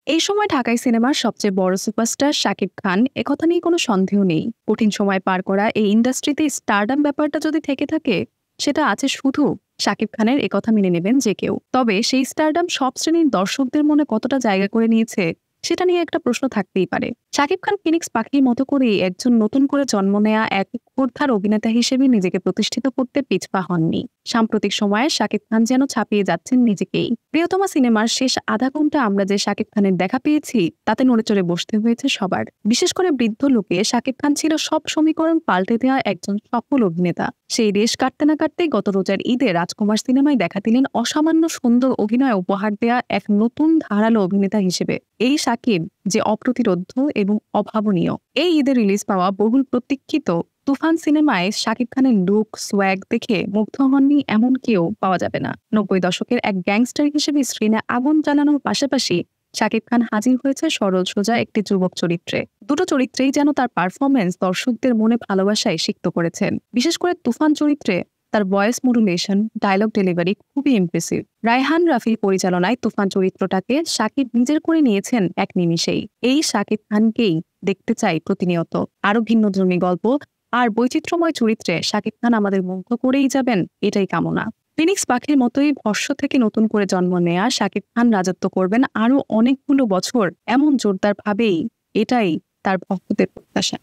এই সময় ঢাকাই সিনেমার সবচেয়ে বড় সুপারস্টার শাকিব খান, একথা নিয়ে কোনো সন্দেহ নেই। কঠিন সময় পার করা এই ইন্ডাস্ট্রিতে স্টারডাম ব্যাপারটা যদি থেকে থাকে, সেটা আছে শুধু শাকিব খানের, একথা মেনে নেবেন যে কেউ। তবে সেই স্টারডাম সব শ্রেণীর দর্শকদের মনে কতটা জায়গা করে নিয়েছে, সেটা নিয়ে একটা প্রশ্ন থাকতেই পারে। শাকিব খান ফিনিক্স পাখির মতো করেই একজন নতুন করে জন্ম নেয়া এক খোরধার অভিনেতা হিসেবে নিজেকে প্রতিষ্ঠিত করতে পিছপা হননি। সাম্প্রতিক সময়ে শাকিব খান যেন ছাপিয়ে যাচ্ছেন নিজেকেই। প্রিয়তমা সিনেমার শেষ আধা ঘন্টা আমরা যে শাকিব খানের দেখা পেয়েছি, তাতে নড়েচড়ে বসতে হয়েছে সবার। বিশেষ করে বৃদ্ধ লোকে শাকিব খান ছিল সব সমীকরণ পাল্টে দেওয়া একজন সফল অভিনেতা। সেই রেশ কাটতে না কাটতেই গত রোজার ঈদে রাজকুমার সিনেমায় দেখা দিলেন অসামান্য সুন্দর অভিনয় উপহার দেয়া এক নতুন ধারালো অভিনেতা হিসেবে। এই শাকিব যে অপ্রতিরোধ্য এবং অভাবনীয়। এই ঈদে রিলিজ পাওয়া বহুল প্রতীক্ষিত তুফান সিনেমায় শাকিব খানের লুক সোয়াগ দেখে মুগ্ধ হননি এমন কেউ পাওয়া যাবে না। ৯০ দশকের এক গ্যাংস্টার হিসেবে স্ক্রিনে আগুন জ্বালানোর পাশাপাশি শাকিব খান হাজির হয়েছে সরল সোজা একটি যুবক চরিত্রে। দুটো চরিত্রেই যেন তার পারফরমেন্স দর্শকদের মনে ভালোবাসায় সিক্ত করেছেন। বিশেষ করে তুফান চরিত্রে তার ভয়েস মডুলেশন, ডায়লগ ডেলিভারি খুবই ইমপ্রেসিভ। রায়হান রাফি পরিচালনায় তুফান চরিত্রটাকে শাকিব নিজের করে নিয়েছেন এক নিমিষেই। এই শাকিব খানকেই দেখতে চাই প্রতিনিয়ত। আরো ভিন্নধর্মী গল্প আর বৈচিত্র্যময় চরিত্রে শাকিব খান আমাদের মুগ্ধ করেই যাবেন, এটাই কামনা। ফিনিক্স পাখির মতোই ভস্ম থেকে নতুন করে জন্ম নেয়া শাকিব খান রাজত্ব করবেন আরো অনেকগুলো বছর, এমন জোরদার ভাবেই এটাই তার ভক্তদের প্রত্যাশা।